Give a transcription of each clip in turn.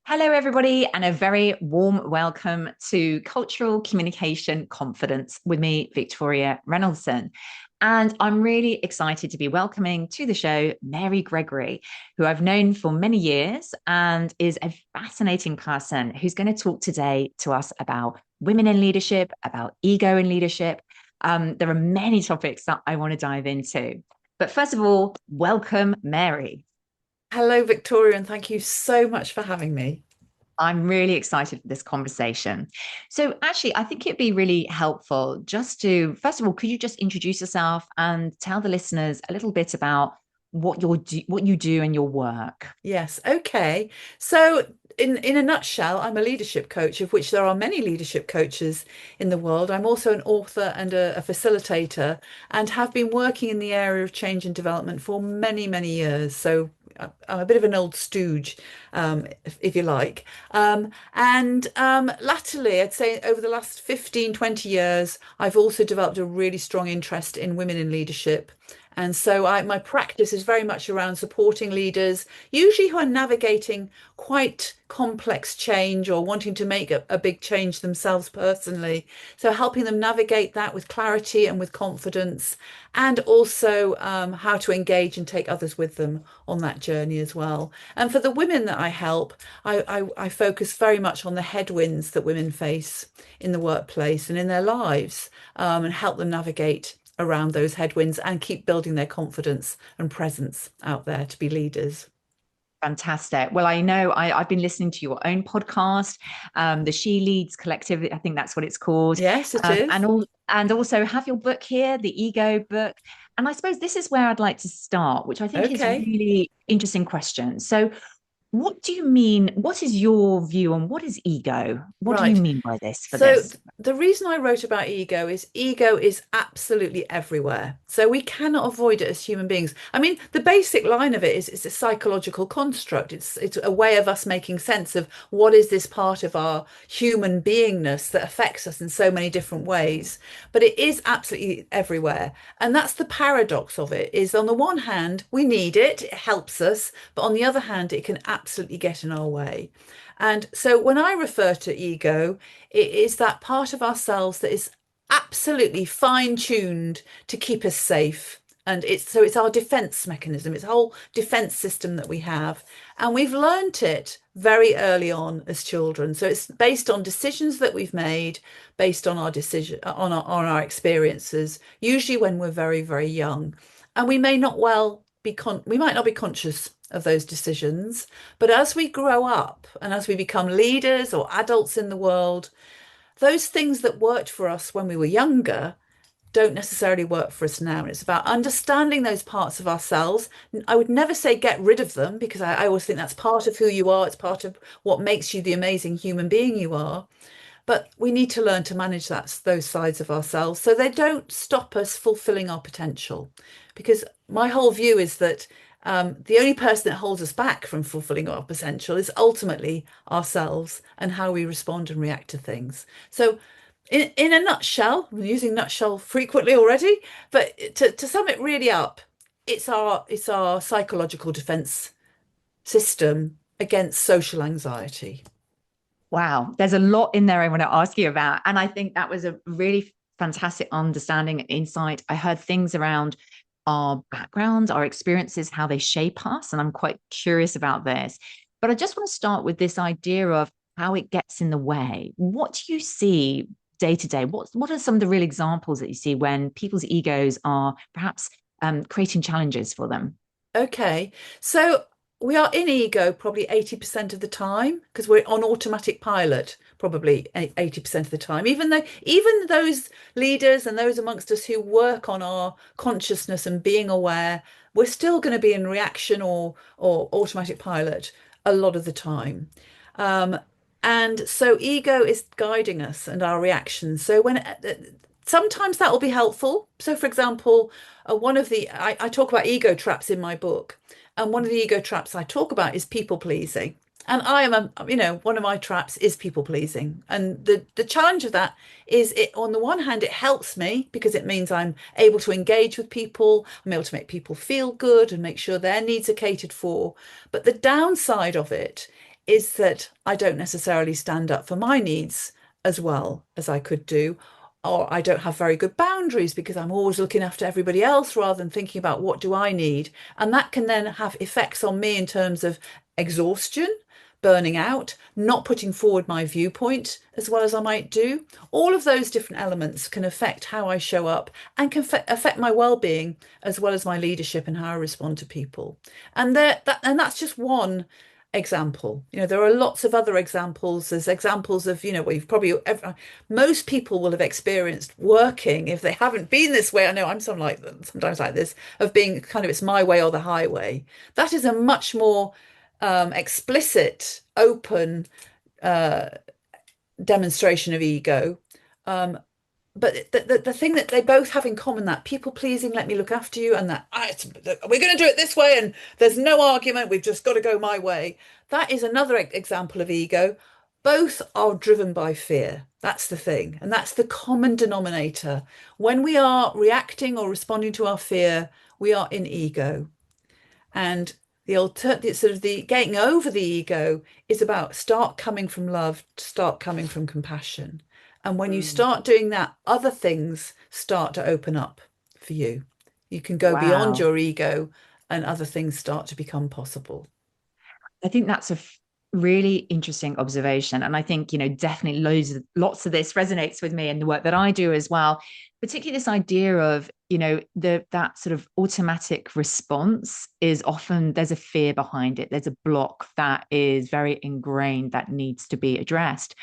Hello, everybody, and a very warm welcome to Cultural Communication Confidence with me, Victoria Reynoldson. And I'm really excited to be welcoming to the show Mary Gregory, who I've known for many years and is a fascinating person who's going to talk today to us about women in leadership, about ego in leadership. There are many topics that I want to dive into. But first of all, welcome, Mary. Hello, Victoria, and thank you so much for having me. I'm really excited for this conversation. So, actually, I think it'd be really helpful just to, first of all, could you just introduce yourself and tell the listeners a little bit about what you do in your work? Yes, okay. So, in a nutshell, I'm a leadership coach, of which there are many leadership coaches in the world. I'm also an author and a facilitator, and have been working in the area of change and development for many, many years. So, I'm a bit of an old stooge, if you like. Latterly, I'd say over the last 15, 20 years, I've also developed a really strong interest in women in leadership. And so my practice is very much around supporting leaders, usually who are navigating quite complex change or wanting to make a big change themselves personally. So helping them navigate that with clarity and with confidence, and also how to engage and take others with them on that journey as well. And for the women that I help, I focus very much on the headwinds that women face in the workplace and in their lives, and help them navigate around those headwinds and keep building their confidence and presence out there to be leaders. Fantastic. Well, I know I've been listening to your own podcast, the She Leads Collective. I think that's what it's called, Yes, it is. and also have your book here, the Ego book. And I suppose this is where I'd like to start, which I think is Okay. really interesting question. So, what do you mean? What is your view on what is ego? What do you Right. mean by this for So this? the reason I wrote about ego is absolutely everywhere. So we cannot avoid it as human beings. I mean, the basic line of it is it's a psychological construct. It's a way of us making sense of what is this part of our human beingness that affects us in so many different ways. But it is absolutely everywhere. And that's the paradox of it, is on the one hand, we need it, it helps us, but on the other hand, it can absolutely get in our way. And so when I refer to ego, it is that part of ourselves that is absolutely fine-tuned to keep us safe. And it's our defense mechanism, it's a whole defense system that we have. And we've learnt it very early on as children. So it's based on decisions that we've made, based on our decision on our experiences, usually when we're very, very young. And we might not be conscious of those decisions, but as we grow up and as we become leaders or adults in the world, those things that worked for us when we were younger don't necessarily work for us now. And it's about understanding those parts of ourselves. I would never say get rid of them, because I always think that's part of who you are. It's part of what makes you the amazing human being you are. But we need to learn to manage those sides of ourselves so they don't stop us fulfilling our potential. Because my whole view is that the only person that holds us back from fulfilling our potential is ultimately ourselves and how we respond and react to things. So, in a nutshell, I'm using nutshell frequently already, but to sum it really up, it's our psychological defense system against social anxiety. Wow, there's a lot in there I want to ask you about. And I think that was a really fantastic understanding and insight. I heard things around our backgrounds, our experiences, how they shape us. And I'm quite curious about this. But I just want to start with this idea of how it gets in the way. What do you see day to day? What are some of the real examples that you see when people's egos are perhaps creating challenges for them? Okay, so we are in ego probably 80% of the time because we're on automatic pilot probably 80% of the time. Even those leaders and those amongst us who work on our consciousness and being aware, we're still going to be in reaction or automatic pilot a lot of the time. Um, and so ego is guiding us and our reactions. So sometimes that will be helpful. So for example, I talk about ego traps in my book, and one of the ego traps I talk about is people pleasing. And one of my traps is people pleasing. And the challenge of that is, it on the one hand, it helps me because it means I'm able to engage with people, I'm able to make people feel good and make sure their needs are catered for. But the downside of it is that I don't necessarily stand up for my needs as well as I could do, or I don't have very good boundaries because I'm always looking after everybody else rather than thinking about what do I need. And that can then have effects on me in terms of exhaustion, burning out, not putting forward my viewpoint as well as I might do. All of those different elements can affect how I show up and can affect my well-being as well as my leadership and how I respond to people. And that's just one example. There are lots of other examples. There's examples of, where you've probably most people will have experienced working if they haven't been this way. I know I'm sometimes like this, of being kind of it's my way or the highway. That is a much more explicit, open demonstration of ego. Um, but the thing that they both have in common, that people pleasing, let me look after you, and that we're going to do it this way, and there's no argument, we've just got to go my way. That is another example of ego. Both are driven by fear. That's the thing. And that's the common denominator. When we are reacting or responding to our fear, we are in ego. And the getting over the ego is about start coming from love, start coming from compassion. And when you Mm. start doing that, other things start to open up for you. You can go beyond Wow. your ego and other things start to become possible. I think that's a really interesting observation. And I think, definitely lots of this resonates with me and the work that I do as well, particularly this idea of, that sort of automatic response is often there's a fear behind it. There's a block that is very ingrained that needs to be addressed,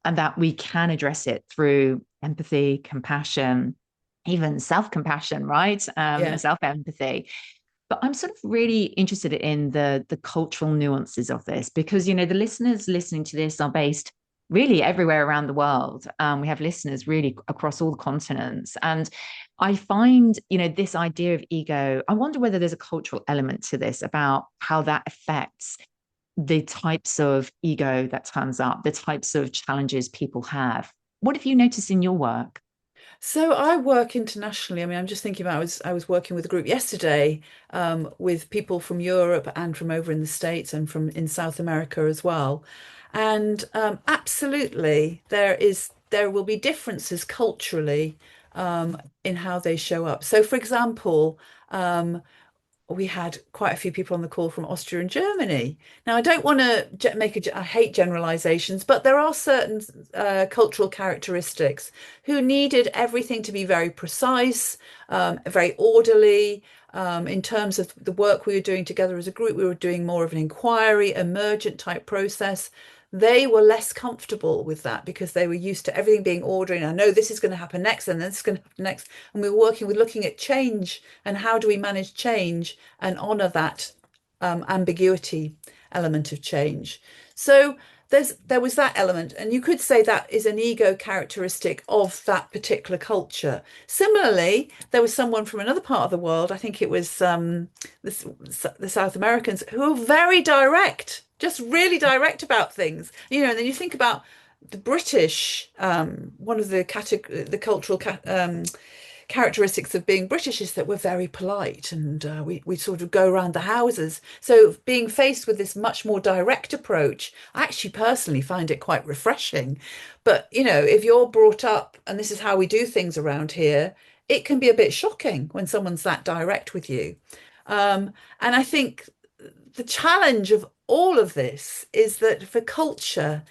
and that we can address it through empathy, compassion, even self-compassion, right? Yeah. Self-empathy. But I'm sort of really interested in the cultural nuances of this because the listeners listening to this are based really everywhere around the world. We have listeners really across all the continents, and I find this idea of ego. I wonder whether there's a cultural element to this about how that affects the types of ego that turns up, the types of challenges people have. What have you noticed in your work? So I work internationally. I mean, I'm just thinking about I was working with a group yesterday with people from Europe and from over in the States and from in South America as well. And absolutely, there will be differences culturally in how they show up. So, for example, we had quite a few people on the call from Austria and Germany. Now, I don't want to I hate generalizations, but there are certain cultural characteristics who needed everything to be very precise, very orderly. In terms of the work we were doing together as a group, we were doing more of an inquiry, emergent type process. They were less comfortable with that because they were used to everything being orderly. I know this is going to happen next, and this is going to happen next. And we were working with looking at change and how do we manage change and honor that ambiguity element of change. So there was that element, and you could say that is an ego characteristic of that particular culture. Similarly, there was someone from another part of the world, I think it was the South Americans, who are very direct, just really direct about things. And then you think about the British, one of the cultural characteristics of being British is that we're very polite and we sort of go around the houses. So being faced with this much more direct approach, I actually personally find it quite refreshing. But, if you're brought up and this is how we do things around here, it can be a bit shocking when someone's that direct with you. And I think the challenge of all of this is that for culture,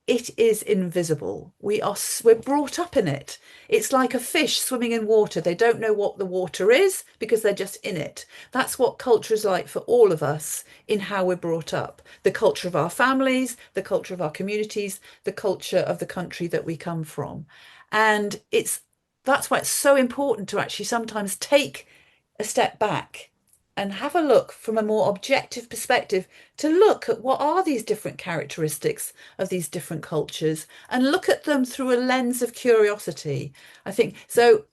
it is invisible. We're brought up in it. It's like a fish swimming in water. They don't know what the water is because they're just in it. That's what culture is like for all of us in how we're brought up. The culture of our families, the culture of our communities, the culture of the country that we come from. And that's why it's so important to actually sometimes take a step back and have a look from a more objective perspective to look at what are these different characteristics of these different cultures and look at them through a lens of curiosity. I think so.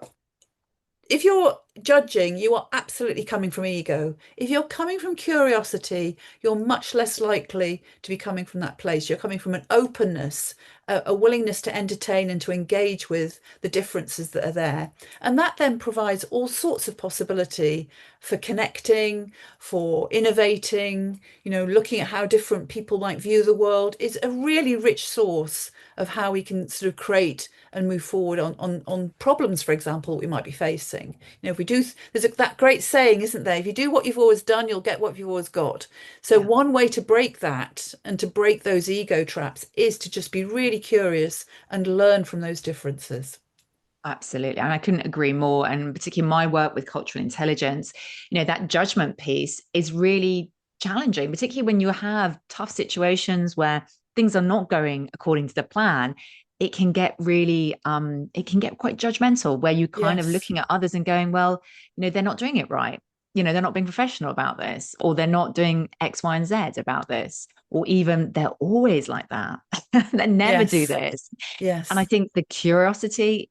If you're judging, you are absolutely coming from ego. If you're coming from curiosity, you're much less likely to be coming from that place. You're coming from an openness, a willingness to entertain and to engage with the differences that are there. And that then provides all sorts of possibility for connecting, for innovating, looking at how different people might view the world. Is a really rich source of how we can sort of create and move forward on problems, for example, we might be facing. If we do, that great saying, isn't there? If you do what you've always done, you'll get what you've always got. So Yeah. one way to break that and to break those ego traps is to just be really curious and learn from those differences. Absolutely. And I couldn't agree more. And particularly my work with cultural intelligence, that judgment piece is really challenging, particularly when you have tough situations where things are not going according to the plan. It can get really, it can get quite judgmental where you kind of Yes. looking at others and going, well, they're not doing it right. They're not being professional about this, or they're not doing X, Y, and Z about this, or even they're always like that. They never do Yes. this. And I Yes. think the curiosity,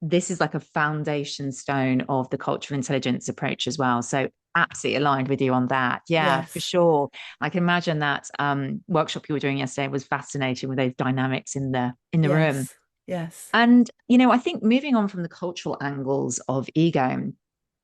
this is like a foundation stone of the cultural intelligence approach as well. So absolutely aligned with you on that. Yeah, for Yes. sure. I can imagine that workshop you were doing yesterday was fascinating with those dynamics in the room. Yes. Yes. And I think moving on from the cultural angles of ego,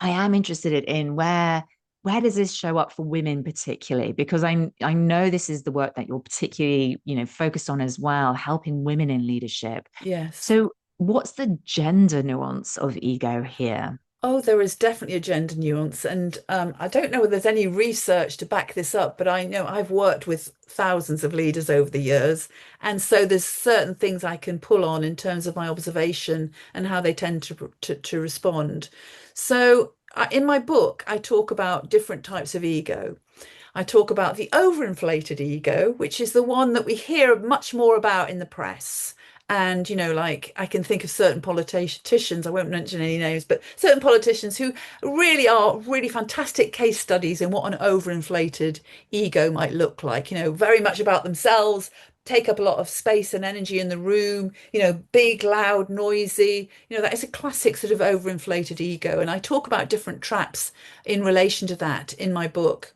I am interested in where does this show up for women particularly? Because I know this is the work that you're particularly, focused on as well, helping women in leadership. Yes. So what's the gender nuance of ego here? Oh, there is definitely a gender nuance. And I don't know whether there's any research to back this up, but I know I've worked with thousands of leaders over the years. And so there's certain things I can pull on in terms of my observation and how they tend to respond. So in my book, I talk about different types of ego. I talk about the overinflated ego, which is the one that we hear much more about in the press. And, like I can think of certain politicians, I won't mention any names, but certain politicians who really are really fantastic case studies in what an overinflated ego might look like, very much about themselves, take up a lot of space and energy in the room, big, loud, noisy. That is a classic sort of overinflated ego. And I talk about different traps in relation to that in my book.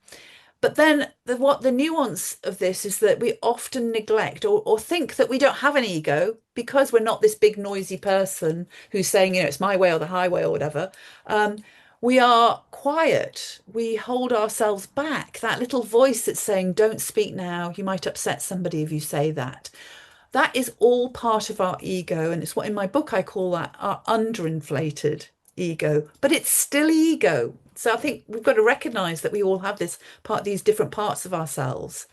But then what the nuance of this is that we often neglect or think that we don't have an ego because we're not this big noisy person who's saying, it's my way or the highway or whatever. Um, we are quiet. We hold ourselves back. That little voice that's saying, don't speak now. You might upset somebody if you say that. That is all part of our ego. And it's what in my book I call that our underinflated ego, but it's still ego. So I think we've got to recognize that we all have these different parts of ourselves.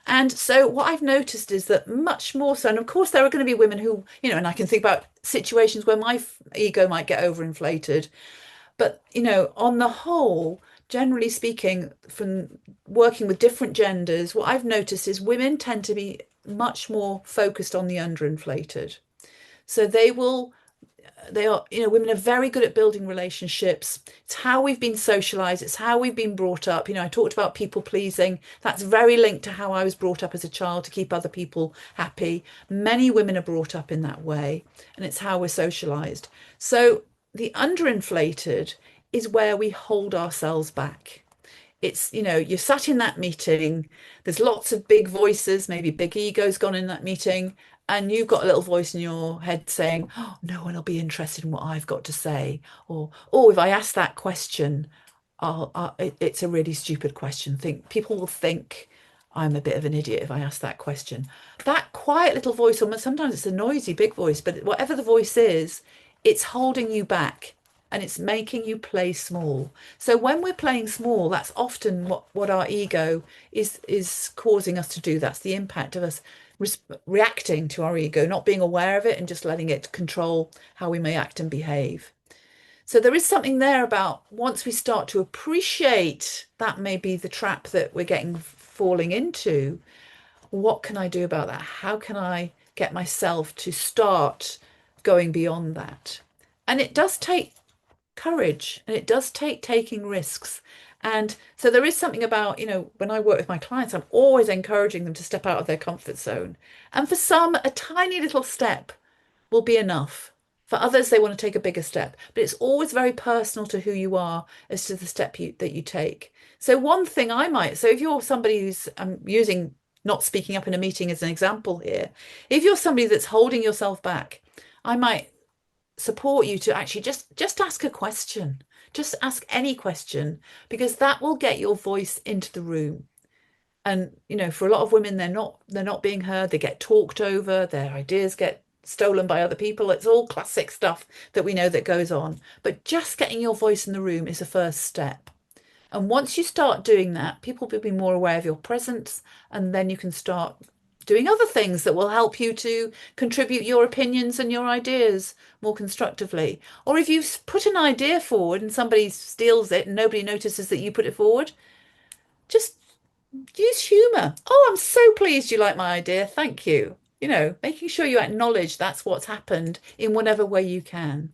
And so what I've noticed is that much more so, and of course there are going to be women who, and I can think about situations where my ego might get overinflated. But, on the whole, generally speaking, from working with different genders, what I've noticed is women tend to be much more focused on the underinflated. So they are, women are very good at building relationships. It's how we've been socialized, it's how we've been brought up. I talked about people pleasing. That's very linked to how I was brought up as a child to keep other people happy. Many women are brought up in that way, and it's how we're socialized. So the underinflated is where we hold ourselves back. It's, you're sat in that meeting, there's lots of big voices, maybe big egos gone in that meeting, and you've got a little voice in your head saying, oh, no one will be interested in what I've got to say. Or, oh, if I ask that question, it's a really stupid question. People will think I'm a bit of an idiot if I ask that question. That quiet little voice, or sometimes it's a noisy big voice, but whatever the voice is, it's holding you back and it's making you play small. So when we're playing small, that's often what our ego is causing us to do. That's the impact of us reacting to our ego, not being aware of it and just letting it control how we may act and behave. So there is something there about once we start to appreciate that may be the trap that we're getting falling into, what can I do about that? How can I get myself to start going beyond that? And it does take courage and it does take taking risks. And so there is something about, when I work with my clients, I'm always encouraging them to step out of their comfort zone. And for some, a tiny little step will be enough. For others, they want to take a bigger step, but it's always very personal to who you are as to the step that you take. So one thing I might, so if you're somebody who's, I'm using not speaking up in a meeting as an example here, if you're somebody that's holding yourself back, I might support you to actually just ask a question. Just ask any question, because that will get your voice into the room. And for a lot of women, they're not being heard. They get talked over, their ideas get stolen by other people. It's all classic stuff that we know that goes on. But just getting your voice in the room is a first step. And once you start doing that, people will be more aware of your presence, and then you can start doing other things that will help you to contribute your opinions and your ideas more constructively. Or if you put an idea forward and somebody steals it and nobody notices that you put it forward, just use humour. Oh, I'm so pleased you like my idea. Thank you. Making sure you acknowledge that's what's happened in whatever way you can.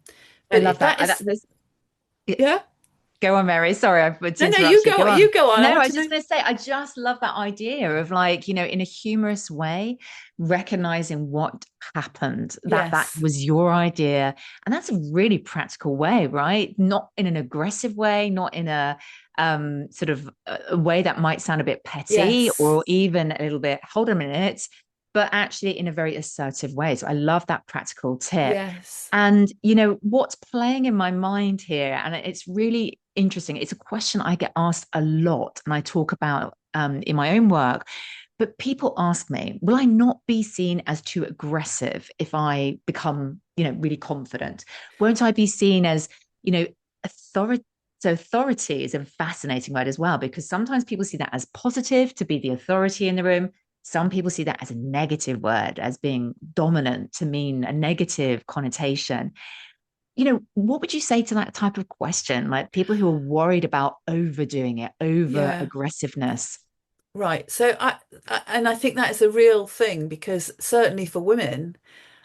I But love that. that is, It- yeah. Go on, Mary. Sorry, I would No, no, interrupt you. Go on. you go on. I No, want I to was know. just going to say, I just love that idea of like, in a humorous way, recognizing what happened, that Yes. was your idea. And that's a really practical way, right? Not in an aggressive way, not in a sort of a way that might sound a bit petty Yes. or even a little bit, hold a minute, but actually in a very assertive way. So I love that practical tip. Yes. And, what's playing in my mind here, and it's really interesting. It's a question I get asked a lot, and I talk about in my own work. But people ask me, will I not be seen as too aggressive if I become, really confident? Won't I be seen as, authority? So authority is a fascinating word as well, because sometimes people see that as positive, to be the authority in the room. Some people see that as a negative word, as being dominant, to mean a negative connotation. What would you say to that type of question? Like people who are worried about overdoing it, over Yeah. aggressiveness. Right. So and I think that is a real thing, because certainly for women,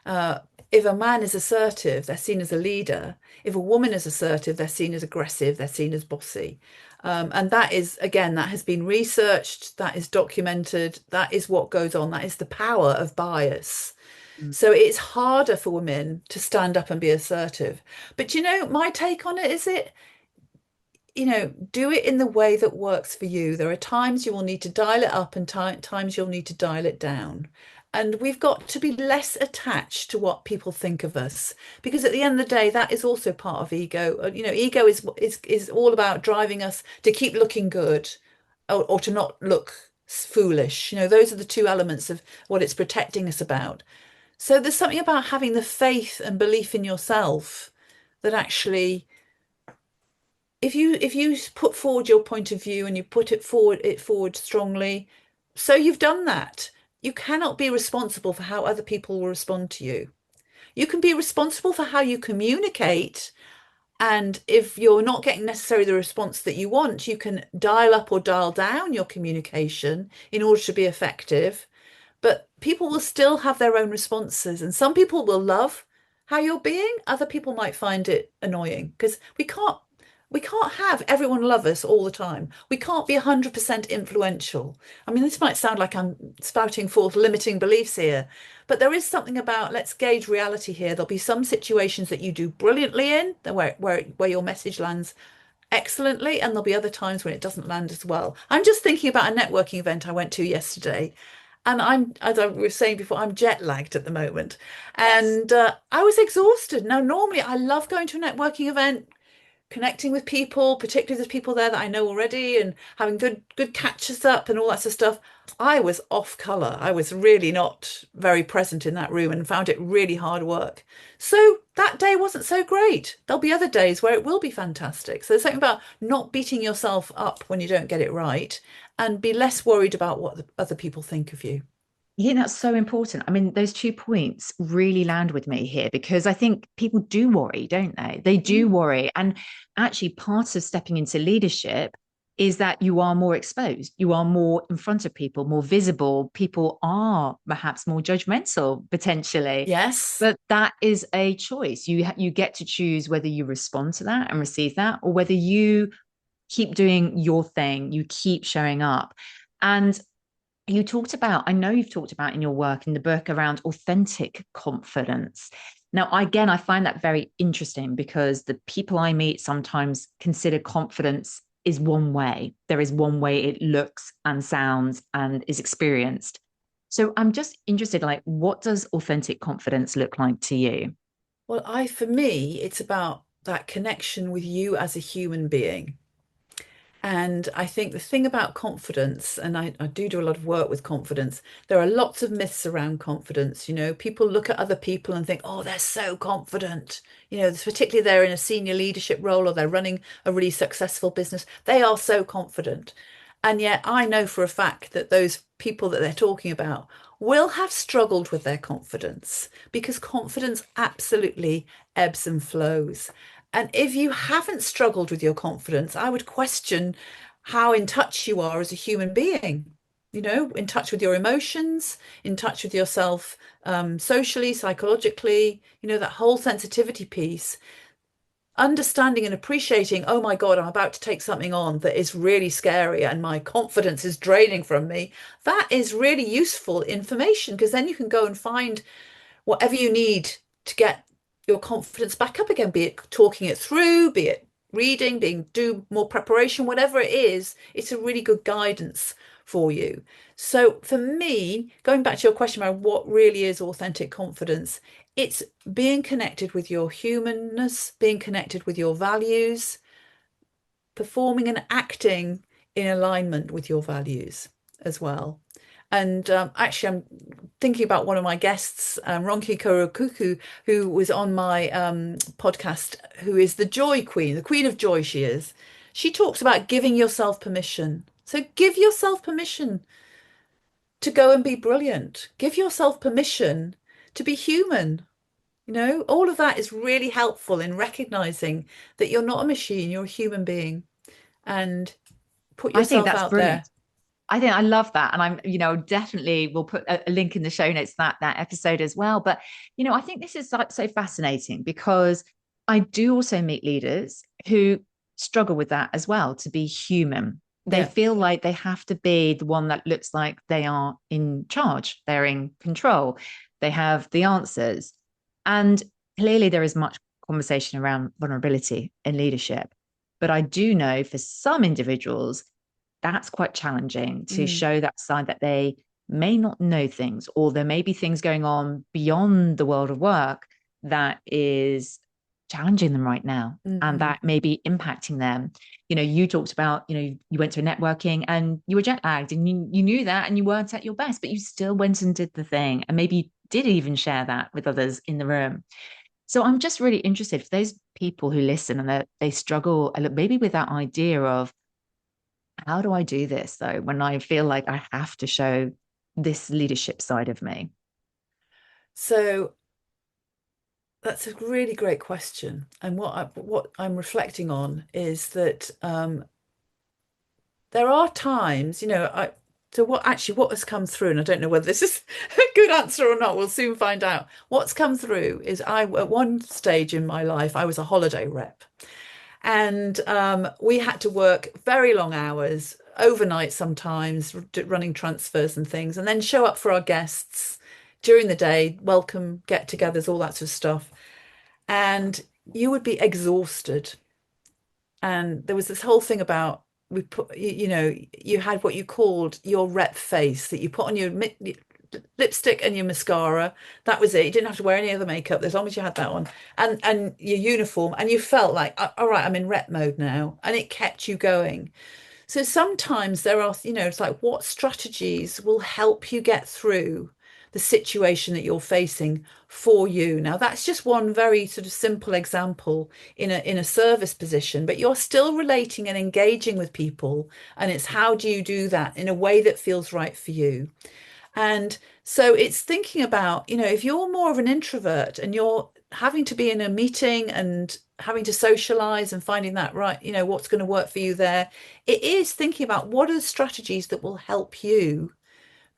uh, if a man is assertive, they're seen as a leader. If a woman is assertive, they're seen as aggressive, they're seen as bossy. And that is, again, that has been researched, that is documented, that is what goes on, that is the power of bias. Mm. So it's harder for women to stand up and be assertive. But my take on it is do it in the way that works for you. There are times you will need to dial it up and times you'll need to dial it down. And we've got to be less attached to what people think of us, because at the end of the day, that is also part of ego. Ego is all about driving us to keep looking good, or to not look foolish. Those are the two elements of what it's protecting us about. So there's something about having the faith and belief in yourself that actually, if you put forward your point of view and you put it forward strongly, so you've done that. You cannot be responsible for how other people will respond to you. You can be responsible for how you communicate, and if you're not getting necessarily the response that you want, you can dial up or dial down your communication in order to be effective. But people will still have their own responses, and some people will love how you're being. Other people might find it annoying, because we can't have everyone love us all the time. We can't be 100% influential. I mean, this might sound like I'm spouting forth limiting beliefs here, but there is something about, let's gauge reality here. There'll be some situations that you do brilliantly in, where your message lands excellently, and there'll be other times when it doesn't land as well. I'm just thinking about a networking event I went to yesterday, and as I was saying before, I'm jet lagged at the moment, Yes. and I was exhausted. Now, normally I love going to a networking event, connecting with people, particularly there's people there that I know already, and having good catches up and all that sort of stuff. I was off colour. I was really not very present in that room and found it really hard work. So that day wasn't so great. There'll be other days where it will be fantastic. So there's something about not beating yourself up when you don't get it right, and be less worried about what the other people think of you. Yeah, that's so important. I mean, those 2 points really land with me here because I think people do worry, don't they? They do Mm. worry. And actually, part of stepping into leadership is that you are more exposed, you are more in front of people, more visible. People are perhaps more judgmental potentially. Yes. But that is a choice. You get to choose whether you respond to that and receive that, or whether you keep doing your thing, you keep showing up. And you talked about, I know you've talked about in your work in the book around authentic confidence. Now, again, I find that very interesting because the people I meet sometimes consider confidence is one way. There is one way it looks and sounds and is experienced. So I'm just interested, like, what does authentic confidence look like to you? Well, for me, it's about that connection with you as a human being. And I think the thing about confidence, and I do a lot of work with confidence, there are lots of myths around confidence. You know, people look at other people and think, oh, they're so confident. You know, particularly they're in a senior leadership role or they're running a really successful business. They are so confident. And yet I know for a fact that those people that they're talking about will have struggled with their confidence because confidence absolutely ebbs and flows. And if you haven't struggled with your confidence, I would question how in touch you are as a human being. You know, in touch with your emotions, in touch with yourself, socially, psychologically, you know, that whole sensitivity piece, understanding and appreciating, oh my God, I'm about to take something on that is really scary and my confidence is draining from me. That is really useful information because then you can go and find whatever you need to get your confidence back up again, be it talking it through, be it reading, being do more preparation, whatever it is, it's a really good guidance for you. So for me, going back to your question about what really is authentic confidence, it's being connected with your humanness, being connected with your values, performing and acting in alignment with your values as well. And actually, I'm thinking about one of my guests, Ronki Kuku, who was on my podcast, who is the joy queen, the queen of joy she is. She talks about giving yourself permission. So give yourself permission to go and be brilliant. Give yourself permission to be human. You know, all of that is really helpful in recognizing that you're not a machine, you're a human being, and put I think yourself that's out there. brilliant. I think I love that. And I'm, definitely will put a link in the show notes to that episode as well. But, I think this is like so fascinating because I do also meet leaders who struggle with that as well, to be human. They Yeah. feel like they have to be the one that looks like they are in charge, they're in control, they have the answers. And clearly there is much conversation around vulnerability in leadership. But I do know for some individuals, that's quite challenging to Mm, show that side that they may not know things, or there may be things going on beyond the world of work that is challenging them right now and mm, that may be impacting them. You talked about, you went to a networking and you were jet lagged and you knew that and you weren't at your best, but you still went and did the thing. And maybe you did even share that with others in the room. So I'm just really interested for those people who listen and they struggle maybe with that idea of, how do I do this though when I feel like I have to show this leadership side of me? So that's a really great question. And what I'm reflecting on is that there are times, so what has come through, and I don't know whether this is a good answer or not, we'll soon find out. What's come through is at one stage in my life, I was a holiday rep. And we had to work very long hours, overnight sometimes, running transfers and things, and then show up for our guests during the day, welcome get-togethers, all that sort of stuff. And you would be exhausted. And there was this whole thing about we put, you had what you called your rep face that you put on your lipstick and your mascara. That was it. You didn't have to wear any other makeup as long as you had that on, and your uniform, and you felt like, all right, I'm in rep mode now, and it kept you going. So sometimes there are, it's like what strategies will help you get through the situation that you're facing for you. Now, that's just one very sort of simple example in a service position, but you're still relating and engaging with people, and it's how do you do that in a way that feels right for you. And so it's thinking about, if you're more of an introvert and you're having to be in a meeting and having to socialize and finding that right, what's going to work for you there, it is thinking about what are the strategies that will help you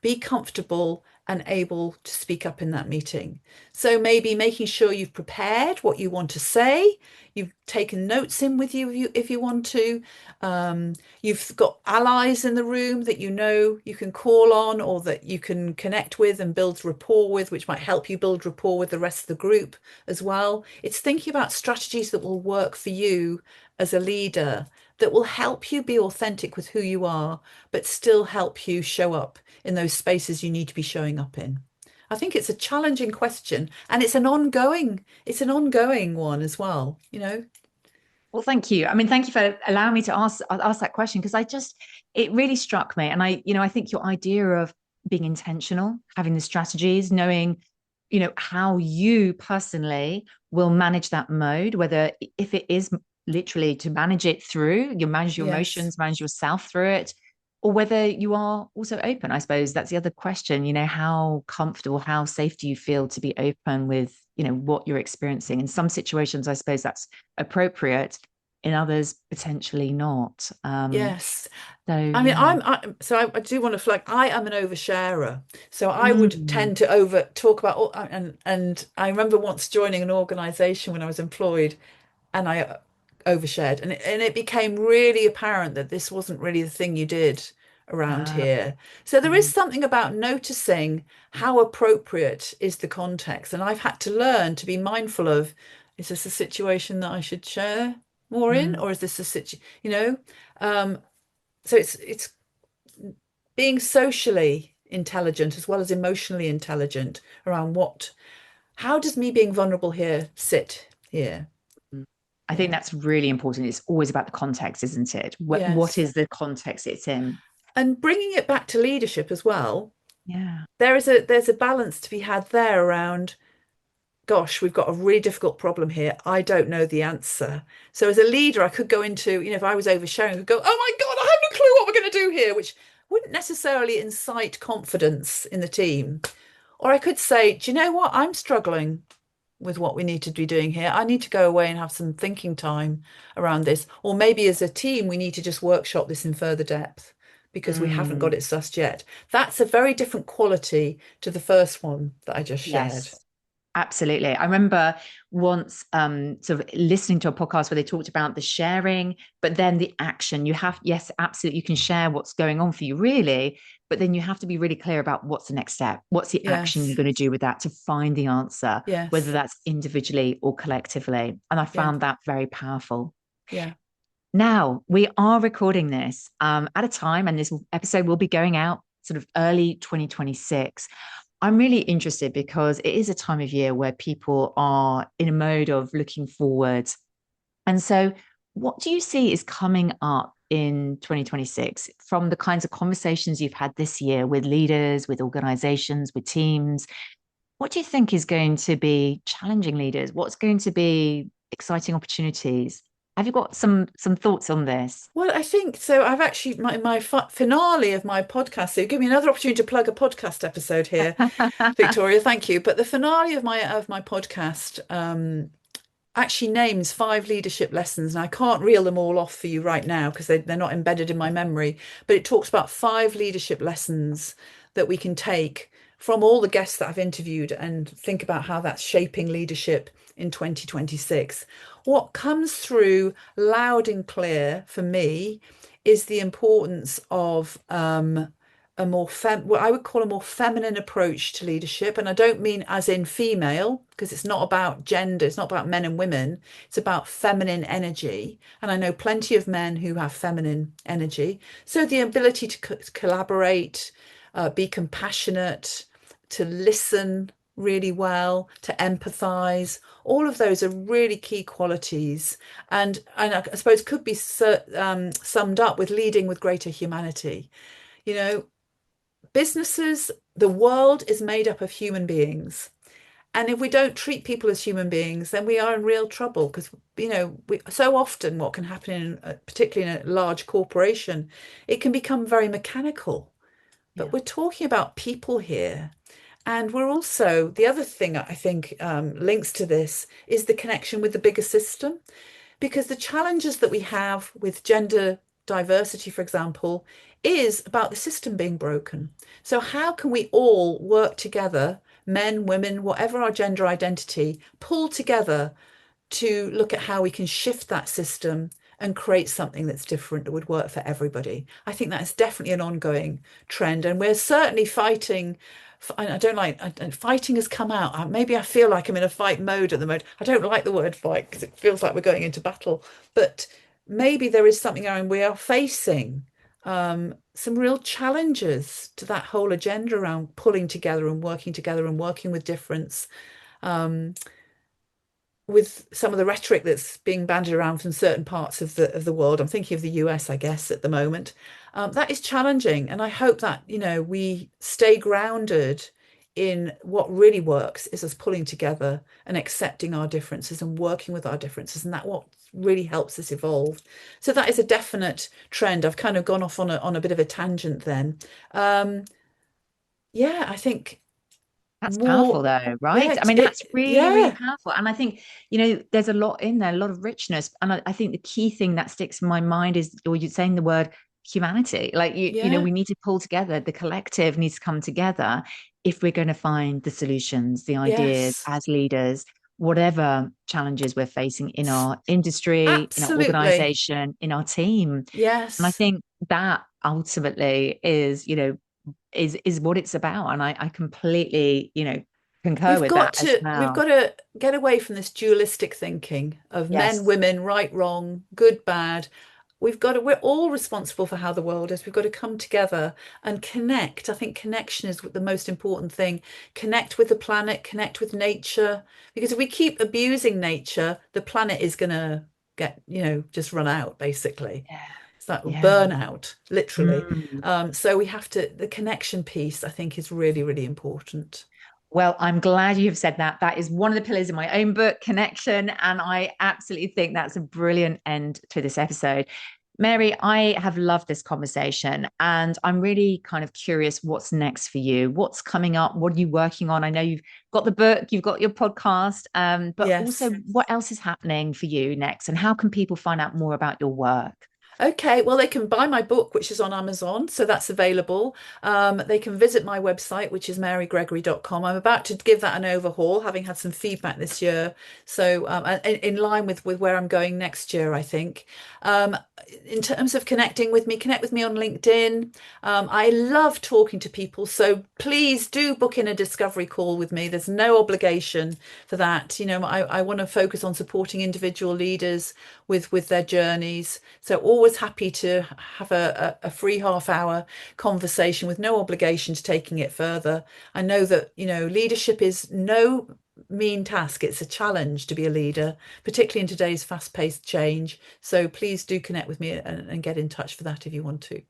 be comfortable and able to speak up in that meeting. So maybe making sure you've prepared what you want to say, you've taken notes in with you if you want to, you've got allies in the room that you know you can call on or that you can connect with and build rapport with, which might help you build rapport with the rest of the group as well. It's thinking about strategies that will work for you as a leader, that will help you be authentic with who you are, but still help you show up in those spaces you need to be showing up in. I think it's a challenging question, and it's an ongoing one as well, you know. Well, thank you. I mean, thank you for allowing me to ask that question, because it really struck me. And I think your idea of being intentional, having the strategies, knowing, how you personally will manage that mode, whether if it is literally to manage it through, you manage your Yes. emotions, manage yourself through it, or whether you are also open. I suppose that's the other question, how comfortable, how safe do you feel to be open with, what you're experiencing? In some situations, I suppose that's appropriate. In others, potentially not. Yes. So I mean, yeah. I do want to flag, I am an oversharer. So I would Mm. tend to over talk about all, and I remember once joining an organization when I was employed, and I overshared, and it became really apparent that this wasn't really the thing you did around Uh, here. So there is mm, something about noticing how appropriate is the context, and I've had to learn to be mindful of, is this a situation that I should share more in, mm, or is this a situation? Um, so it's being socially intelligent as well as emotionally intelligent around how does me being vulnerable here sit here? mm. I think Yeah. that's really important. It's always about the context, isn't it? What Yes. is the context it's in? And bringing it back to leadership as well, Yeah. there's a balance to be had there around, gosh, we've got a really difficult problem here. I don't know the answer. So as a leader, I could go into, if I was oversharing, I could go, oh my God, I have no clue what we're going to do here, which wouldn't necessarily incite confidence in the team. Or I could say, do you know what? I'm struggling with what we need to be doing here. I need to go away and have some thinking time around this. Or maybe as a team, we need to just workshop this in further depth because we haven't got Mm. it sussed yet. That's a very different quality to the first one that I just shared. Yes. Absolutely. I remember once sort of listening to a podcast where they talked about the sharing, but then the action. Yes, absolutely, you can share what's going on for you, really, but then you have to be really clear about what's the next step. What's the action you're Yes. going to do with that to find the answer, whether Yes. that's individually or collectively. And I Yeah. found that very powerful. Yeah. Now, we are recording this at a time, and this episode will be going out sort of early 2026. I'm really interested because it is a time of year where people are in a mode of looking forward. And so, what do you see is coming up in 2026 from the kinds of conversations you've had this year with leaders, with organizations, with teams? What do you think is going to be challenging leaders? What's going to be exciting opportunities? Have you got some thoughts on this? Well, I think so. I've actually my finale of my podcast. So give me another opportunity to plug a podcast episode here, Victoria. Thank you. But the finale of my podcast actually names 5 leadership lessons, and I can't reel them all off for you right now because they're not embedded in my memory. But it talks about 5 leadership lessons that we can take from all the guests that I've interviewed and think about how that's shaping leadership in 2026. What comes through loud and clear for me is the importance of what I would call a more feminine approach to leadership. And I don't mean as in female, because it's not about gender, it's not about men and women, it's about feminine energy. And I know plenty of men who have feminine energy. So the ability to collaborate, be compassionate, to listen really well, to empathize, all of those are really key qualities. And I suppose could be summed up with leading with greater humanity. You know, businesses, the world is made up of human beings. And if we don't treat people as human beings, then we are in real trouble because, so often what can happen particularly in a large corporation, it can become very mechanical. But Yeah. we're talking about people here. And we're also, the other thing I think links to this is the connection with the bigger system, because the challenges that we have with gender diversity, for example, is about the system being broken. So how can we all work together, men, women, whatever our gender identity, pull together to look at how we can shift that system and create something that's different that would work for everybody. I think that is definitely an ongoing trend, and we're certainly fighting. I don't like fighting has come out. Maybe I feel like I'm in a fight mode at the moment. I don't like the word fight because it feels like we're going into battle, but maybe there is something around we are facing some real challenges to that whole agenda around pulling together and working with difference. Um, with some of the rhetoric that's being bandied around from certain parts of the world, I'm thinking of the US, I guess, at the moment, that is challenging. And I hope that, we stay grounded in what really works is us pulling together and accepting our differences and working with our differences. And that what really helps us evolve. So that is a definite trend. I've kind of gone off on a bit of a tangent then. Yeah, I think That's powerful more, though, yeah, right? I mean, that's really, really yeah, powerful. And I think, there's a lot in there, a lot of richness. And I think the key thing that sticks in my mind is, or you're saying the word humanity. Like yeah. we need to pull together, the collective needs to come together if we're going to find the solutions, the ideas Yes, as leaders, whatever challenges we're facing in our industry, in our absolutely. organization, in our team. And I Yes. think that ultimately is what it's about. And I completely, concur with that as We've well. got to get away from this dualistic thinking of men, Yes. women, right, wrong, good, bad. We're all responsible for how the world is. We've got to come together and connect. I think connection is the most important thing. Connect with the planet, connect with nature. Because if we keep abusing nature, the planet is going to get, just run out, basically. Yeah. It's like Yeah. burnout, literally. Mm. So we have to, the connection piece, I think, is really, really important. Well, I'm glad you have said that. That is one of the pillars in my own book, connection. And I absolutely think that's a brilliant end to this episode. Mary, I have loved this conversation and I'm really kind of curious what's next for you. What's coming up? What are you working on? I know you've got the book, you've got your podcast, but also Yes. what else is happening for you next? And how can people find out more about your work? Okay, well, they can buy my book, which is on Amazon, so that's available. They can visit my website, which is marygregory.com. I'm about to give that an overhaul, having had some feedback this year. So, in line with where I'm going next year, I think. Um, in terms of connecting with me, connect with me on LinkedIn. I love talking to people, so please do book in a discovery call with me. There's no obligation for that. I want to focus on supporting individual leaders with their journeys. So always happy to have a free half-hour conversation with no obligation to taking it further. I know that, leadership is no mean task. It's a challenge to be a leader, particularly in today's fast-paced change. So please do connect with me and get in touch for that if you want to.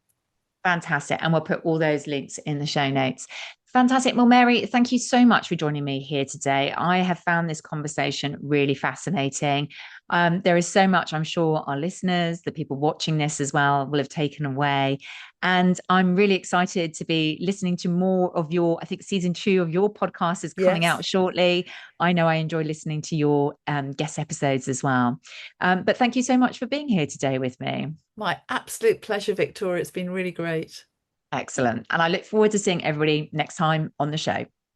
Fantastic. And we'll put all those links in the show notes. Fantastic. Well, Mary, thank you so much for joining me here today. I have found this conversation really fascinating. There is so much I'm sure our listeners, the people watching this as well, will have taken away. And I'm really excited to be listening to more of I think season 2 of your podcast is coming Yes. out shortly. I know I enjoy listening to your guest episodes as well. But thank you so much for being here today with me. My absolute pleasure, Victoria. It's been really great. Excellent. And I look forward to seeing everybody next time on the show.